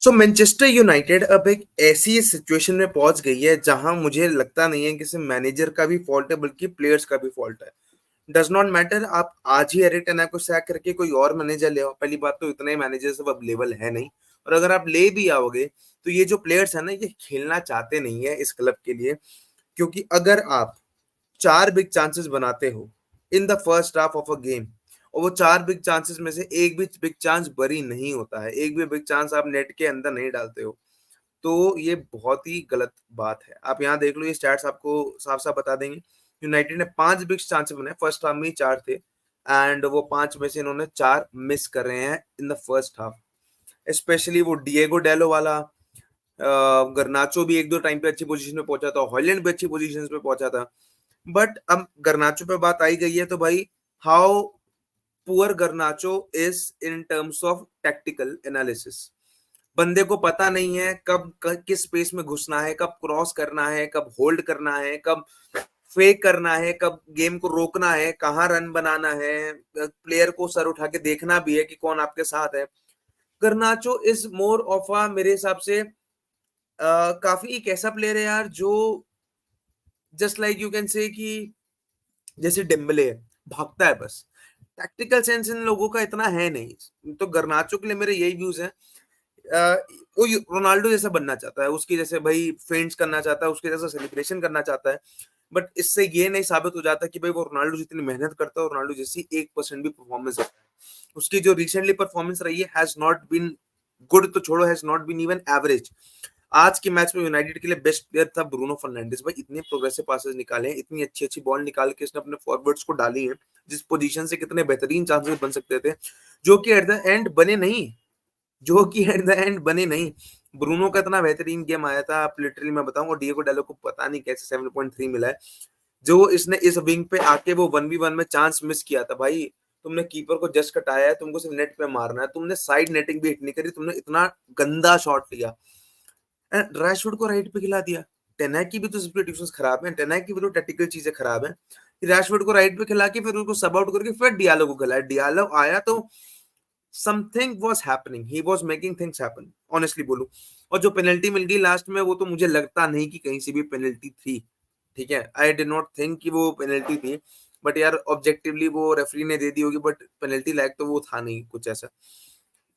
सो Manchester United अब एक ऐसी सिचुएशन में पहुंच गई है जहां मुझे लगता नहीं है कि सिर्फ मैनेजर का भी फॉल्ट है बल्कि प्लेयर्स का भी फॉल्ट है। डज नॉट मैटर, आप आज ही एरिक टेन को सैक करके कोई और मैनेजर ले आओ। पहली बात तो इतने मैनेजर्स अब अवेलेबल है नहीं, और अगर आप ले भी आओगे तो ये जो प्लेयर्स है ना, ये खेलना चाहते नहीं है इस क्लब के लिए। क्योंकि अगर आप चार बिग चांसेस बनाते हो इन the first half of a game, और वो चार बिग चांसेस में से एक भी बिग चांस बरी नहीं होता है, एक भी बिग चांस आप नेट के अंदर नहीं डालते हो, तो ये बहुत ही गलत बात है। आप यहाँ देख लो, ये स्टैट्स आपको साफ साफ बता देंगे। यूनाइटेड ने पांच बिग चांसेस बनाए, फर्स्ट हाफ में ही चार थे, एंड वो पांच में से इन्होंने चार मिस कर रहे हैं इन द फर्स्ट हाफ। स्पेशली वो डिएगो डेलो वाला, गर्नाचो भी एक दो टाइम पे अच्छी पोजीशन में पहुंचा था, हॉलैंड भी अच्छी पोजीशन पे पहुंचा था। बट अब गर्नाचो पे बात आई गई है तो भाई, how poor गर्नाचो is in terms of tactical analysis. बंदे को पता नहीं है किस स्पेस में घुसना है, कब क्रॉस करना है, कब होल्ड करना है, कब फेक करना है, कब गेम को रोकना है, कहाँ रन बनाना है, प्लेयर को सर उठा के देखना भी है कि कौन आपके साथ है। गर्नाचो इज मोर ऑफ अ, मेरे हिसाब से काफी एक ऐसा प्लेयर है यार, जो just like you can say कि जैसे डेम्बले है, भागता है बस। टैक्टिकल सेंस इन लोगों का इतना है नहीं। तो गर्नाचो के लिए मेरे यही व्यूज हैं। वो रोनाल्डो जैसा बनना चाहता है, उसकी जैसे भाई फेंट्स करना चाहता है, उसके जैसा सेलिब्रेशन करना चाहता है। बट इससे ये नहीं साबित हो जाता कि भाई वो रोनाल्डो जितनी मेहनत करता है, रोनाल्डो जैसी 1% भी परफॉर्मेंस है। उसकी जो रिसेंटली परफॉर्मेंस रही है हैज नॉट बीन गुड, तो छोड़ो, has not been even average. आज के मैच में यूनाइटेड के लिए बेस्ट प्लेयर था ब्रूनो फर्नांडिस। भाई इतने प्रोग्रेसिव पासेस निकाले हैं, इतनी अच्छी अच्छी बॉल निकाल के इसने अपने फॉरवर्ड्स को डाली है, जिस पोजीशन से कितने बेहतरीन चांसेस बन सकते थे, जो कि एट द एंड बने नहीं। जो कि एट द एंड बने नहीं। ब्रूनो का इतना बेहतरीन गेम आया था, आप लिटरली मैं बताऊं, डिएगो डेलो को पता नहीं कैसे 7.3 मिला है। जो इसने इस विंग पे आके वो 1v1 में चांस मिस किया था भाई। तुमने कीपर को जस्ट कटाया है, तुमको सिर्फ नेट पे मारना है, तुमने साइड नेटिंग भी हिट नहीं करी, तुमने इतना गंदा शॉट लिया, रैशफोर्ड को राइट पे खिला दिया। टेनैक की भी तो सब्स्टिट्यूशंस खराब है, टेनैक की भी तो टैक्टिकल चीजें खराब है। रैशफोर्ड को राइट पे खिला के फिर उसको सब आउट करके फिर डियालो को खिलाया, डियालो आया तो something was happening, he was making things happen, honestly बोलूं। और जो पेनल्टी मिल गई लास्ट में, वो तो मुझे लगता नहीं कि कहीं से भी पेनल्टी थी। ठीक है, आई डिड नॉट थिंक कि वो पेनल्टी थी, बट यार ऑब्जेक्टिवली वो रेफरी ने दे दी होगी, बट पेनल्टी लायक तो वो था नहीं कुछ ऐसा।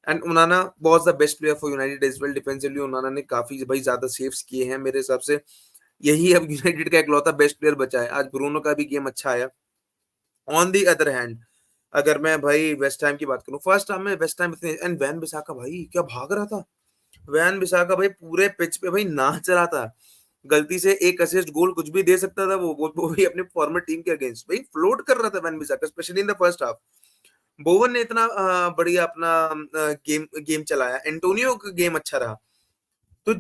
And Onana was the best player for United as well. Defensively Onana ने काफी भाई ज्यादा सेव्स किए हैं मेरे हिसाब से। यही अब यूनाइटेड का इकलौता बेस्ट प्लेयर बचा है। आज ब्रूनो का भी गेम अच्छा आया। ऑन दी अदर हैंड, अगर मैं भाई वेस्ट हैम की बात करूं, फर्स्ट हाफ में वेस्ट हैम इतने, एंड वैन बिसाका भाई क्या भाग रहा था। वैन बिसाका भाई पूरे पिच पे भाई नाच रहा था। गलती से एक असिस्ट गोल कुछ भी दे सकता था वो भी अपने फॉर्मर टीम के अगेंस्ट भाई फ्लोट कर रहा था Wan Bissaka, especially in the first half. Bowen ने इतना बढ़िया अपना गेम गेम चलाया, एंटोनियो का गेम अच्छा रहा। तो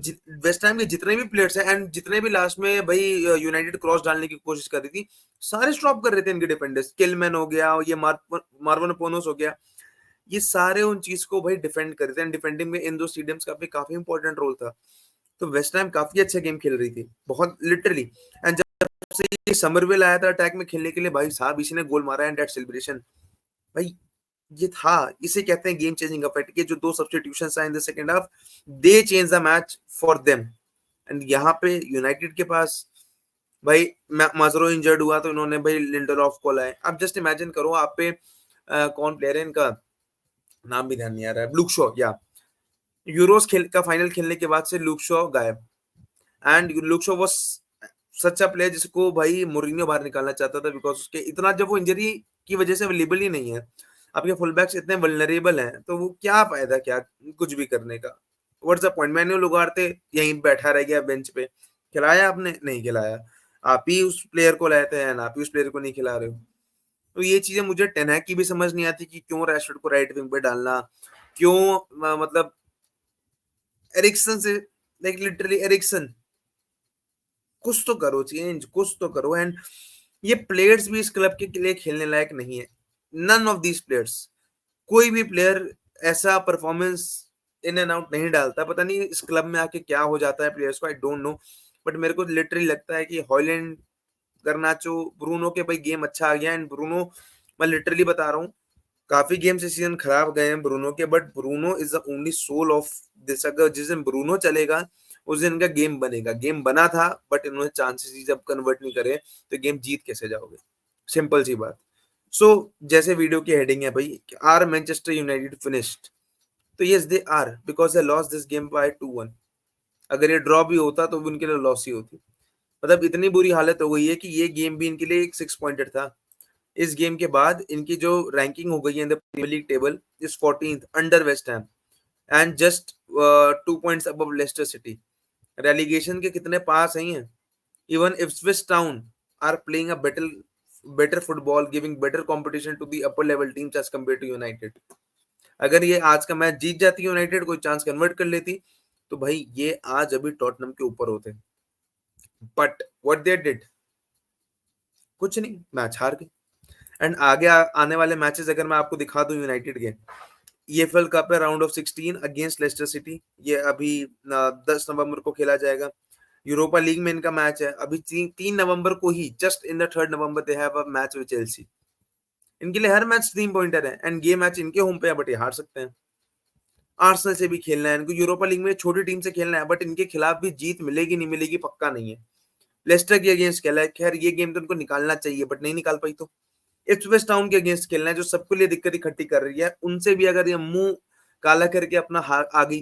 वेस्ट हैम के जितने भी प्लेयर्स हैं, एंड जितने भी लास्ट में भाई यूनाइटेड क्रॉस डालने की कोशिश कर रही थी, सारे स्टॉप कर रहे थे इनके डिफेंडर्स। किलमैन हो गया, ये मार्वन पोनोस हो गया, ये सारे उन चीज को भाई डिफेंड कर रहे थे। एंड डिफेंडिंग में इन दो स्टेडियम्स का भी काफी इंपॉर्टेंट रोल था। तो वेस्ट हैम काफी अच्छा गेम खेल रही थी, बहुत लिटरली। एंड जब से ये समरवेल आया था अटैक में खेलने के लिए, भाई साहब इसी ने गोल मारा, एंड दैट सेलिब्रेशन भाई, ये था, इसे कहते हैं गेम चेंजिंग इफेक्ट। के जो दो सब्स्टिट्यूशंस आए in the second half, they change the match for them. And यहाँ पे यूनाइटेड के पास भाई माजरो इंजर्ड हुआ तो इन्होंने भाई लिंडरऑफ को लाए। आप जस्ट इमेजिन करो, आप पे कौन प्लेयर है, इनका नाम भी ध्यान नहीं आ रहा है, लुक शॉ, या यूरोस खेल का फाइनल खेलने के बाद से लुक शॉ गायब। And look Shaw was such a player जिसको भाई मोरिनियो बाहर निकालना चाहता था, बिकॉज उसके इतना, जब वो इंजरी की वजह से अवेलेबल ही नहीं है, आपके फुल बैक्स इतने वल्नरेबल हैं, तो वो क्या फायदा क्या कुछ भी करने का। What's the point. मैनुअल उगाड़ते यहीं बैठा रह गया बेंच पे, खिलाया आपने नहीं खिलाया, आप ही उस प्लेयर को लाते हैं, आप ही उस प्लेयर को नहीं खिला रहे हो। तो ये चीजें मुझे टेनहैक की भी समझ नहीं आती कि क्यों रैशफोर्ड को राइट विंग पे डालना, क्यों मतलब एरिक्सन से, लाइक लिटरली एरिक्सन, कुछ तो करो चेंज, कुछ तो करो। एंड ये प्लेयर्स भी इस क्लब के लिए खेलने लायक नहीं है। नन ऑफ दीज प्लेयर्स, कोई भी प्लेयर ऐसा परफॉर्मेंस इन एंड आउट नहीं डालता। पता नहीं इस क्लब में आके क्या हो जाता है प्लेयर्स को, आई डोंट नो। बट मेरे को लिटरली लगता है कि हॉलैंड, गर्नाचो, ब्रूनो के भाई गेम अच्छा आ गया। एंड ब्रूनो, मैं लिटरली बता रहा हूँ, काफी गेम्स इस सीजन खराब गए हैं ब्रूनो के, but Bruno is the only soul of अगर जिस दिन ब्रूनो चलेगा उस दिन इनका गेम बनेगा। गेम बना था बट इन्होंने चांसेस ही जब कन्वर्ट नहीं करे तो गेम जीत कैसे जाओगे? सिंपल सी बात। सो जैसे वीडियो की हेडिंग है भाई, आर मैनचेस्टर यूनाइटेड फिनिश्ड? तो yes they are, because they lost this game by 2-1। अगर ये ड्रॉ भी होता तो भी उनके लिए लॉस ही होती। मतलब इतनी बुरी हालत हो गई है कि ये गेम भी इनके लिए एक 6 पॉइंटर था। इस गेम के बाद इनकी जो रैंकिंग हो गई है in the Premier League table is 14th under West Ham and just 2 points above Leicester City. Relegation के कितने पास हैं। Even Ipswich Town are playing a better football, giving better competition to the upper level teams as compared to United. अगर ये आज का match जीत जाती United, कोई चांस कन्वर्ट कर लेती, तो भाई ये आज अभी टॉटनम के ऊपर होते। बट व्हाट दे डिड, कुछ नहीं, मैच हार गए। एंड आगे आने वाले मैचेस अगर मैं आपको दिखा दूं यूनाइटेड के, ईएफएल कप है round of 16 against Leicester City, ये अभी 10 नवंबर को खेला जाएगा। यूरोपा लीग में इनका मैच है अभी 3 नवंबर को ही, just in the 3rd November they have a match with Chelsea. इनके लिए हर मैच 3 पॉइंटर है एंड ये मैच इनके होम पे है बट ये हार सकते हैं। आर्सेनल से भी खेलना है इनको, यूरोपा लीग में छोटी टीम से खेलना है बट इनके खिलाफ भी जीत मिलेगी नहीं मिलेगी पक्का नहीं है। लेस्टर के अगेंस्ट खेला है, खैर ये गेम तो उनको निकालना चाहिए बट नहीं निकाल पाई। तो इप्सविच टाउन के अगेंस्ट खेलना है जो सबके लिए दिक्कत इकट्ठी कर रही है, उनसे भी अगर ये मुंह काला करके अपना हार आ गई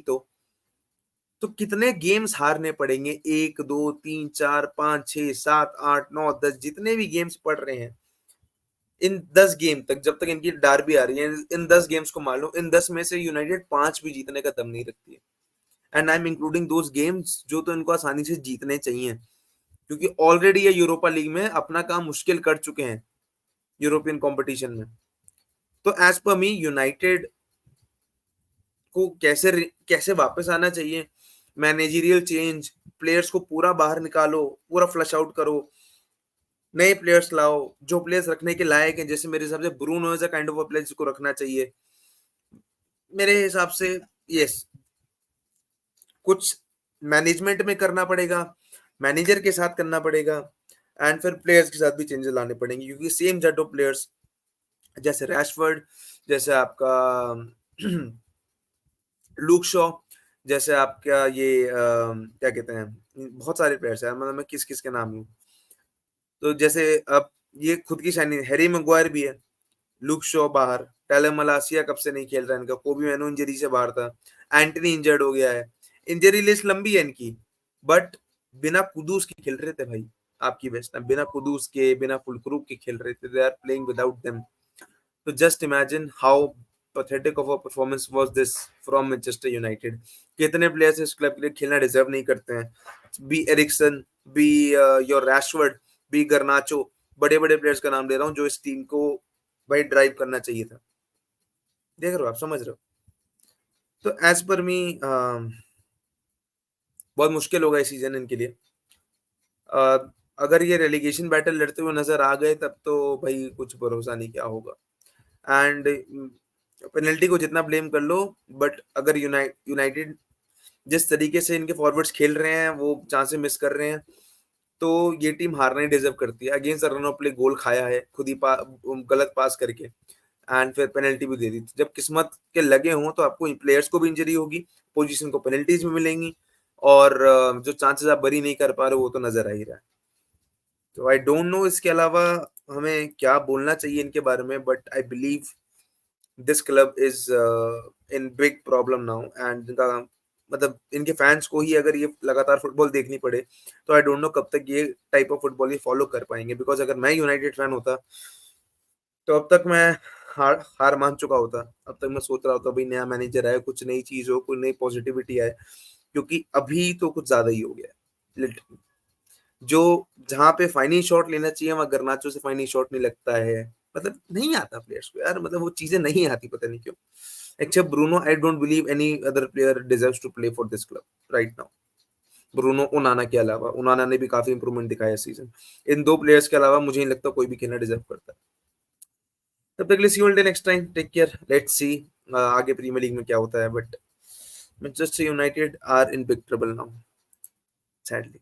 तो कितने गेम्स हारने पड़ेंगे? 1 2 3 4 5 6 7 8 9 10 जितने भी गेम्स पड़ रहे हैं, इन 10 गेम तक जब तक इनकी डार्बी आ रही है, इन 10 गेम्स को मान लो, इन 10 में से यूनाइटेड 5 भी जीतने का दम नहीं रखती है। And I am including those games जो तो इनको आसानी से जीतने चाहिए, क्योंकि ऑलरेडी ये यूरोपा लीग में अपना काम मुश्किल कर चुके हैं यूरोपियन कंपटीशन में। तो एज पर मी यूनाइटेड को कैसे कैसे वापस आना चाहिए, मैनेजरियल चेंज, प्लेयर्स को पूरा बाहर निकालो, पूरा फ्लश आउट करो, नए प्लेयर्स लाओ जो प्लेयर्स रखने के लायक हैं। जैसे मेरे हिसाब से Bruno is a kind of a player जिसको रखना चाहिए मेरे हिसाब से। यस, कुछ मैनेजमेंट में करना पड़ेगा, मैनेजर के साथ करना पड़ेगा एंड फिर प्लेयर्स के साथ भी चेंजेस लाने पड़ेंगे, क्योंकि सेम सेट ऑफ प्लेयर्स जैसे रैशफोर्ड, जैसे आपका लूक शॉ, जैसे आपका ये क्या कहते हैं, बहुत सारे प्लेयर्स हैं, मतलब मैं किस किस के नाम लूं। तो जैसे अब ये खुद की शाइनिंग, हैरी मैगवायर भी है, लूक शॉ बाहर, टेले मलासिया कब से नहीं खेल रहा है इनका, कोबी मैनू इंजरी से बाहर था, एंटनी इंजर्ड हो गया है, इंजरी लिस्ट लंबी है इनकी। बट बिना कुदूस के खेल रहे थे भाई, आपकी बेस्ट बिना कुदूस के, बिना फुलक्रूक के खेल रहे थे, they are playing without them. तो just imagine how pathetic of a performance was this from Manchester United। कितने प्लेयर्स इस क्लब के लिए खेलना डिजर्व नहीं करते हैं, be Eriksen, be your Rashford, be Garnacho, बड़े बड़े प्लेयर्स का नाम ले रहा हूँ जो इस टीम को भाई ड्राइव करना चाहिए था। देख रहे हो आप, समझ रहे हो? तो एज पर मी बहुत मुश्किल होगा इस सीजन इनके लिए। अगर ये रेलीगेशन बैटल लड़ते हुए नजर आ गए तब तो भाई कुछ भरोसा नहीं क्या होगा। एंड पेनल्टी को जितना ब्लेम कर लो, बट अगर यूनाइटेड जिस तरीके से इनके फॉरवर्ड्स खेल रहे हैं, वो चांसेस मिस कर रहे हैं, तो ये टीम हारना ही डिजर्व करती है। अगेंस्ट रन ऑफ प्ले गोल खाया है खुद ही गलत पास करके, एंड फिर पेनल्टी भी दे दी। जब किस्मत के लगे हों तो आपको प्लेयर्स को भी इंजरी होगी, पोजीशन को पेनल्टीज भी मिलेंगी, और जो चांसेस आप बरी नहीं कर पा रहे हो वो तो नजर आ ही रहा है। तो आई डोंट नो इसके अलावा हमें क्या बोलना चाहिए इनके बारे में, but I believe this club is in big problem now. And इनका मतलब इनके फैंस को ही अगर ये लगातार फुटबॉल देखनी पड़े तो आई डोंट नो कब तक ये टाइप ऑफ फुटबॉल ये फॉलो कर पाएंगे। बिकॉज अगर मैं यूनाइटेड फैन होता तो अब तक मैं हार हार मान चुका होता। अब तक मैं सोच रहा होता भाई नया मैनेजर आए, कुछ नई चीज हो, कोई नई पॉजिटिविटी आए, क्योंकि अभी तो कुछ ज्यादा ही हो गया है। जो जहाँ पे फाइनल शॉट लेना चाहिए वहां गर्नाचो से फाइनल शॉट नहीं लगता है, मतलब नहीं आता प्लेयर्स को यार, मतलब वो चीजें नहीं आती, पता नहीं क्यों। Except Bruno, I don't believe any other player deserves to play for this club right now, Bruno Onana के अलावा। उनाना ने भी काफी इंप्रूवमेंट दिखाया सीजन, इन दो प्लेयर्स के अलावा मुझे नहीं लगता कोई भी खेलना डिजर्व करता है। तब तक see you next time, take care, let's see आगे प्रीमियर लीग में क्या होता है। But Manchester United are in big trouble now, sadly.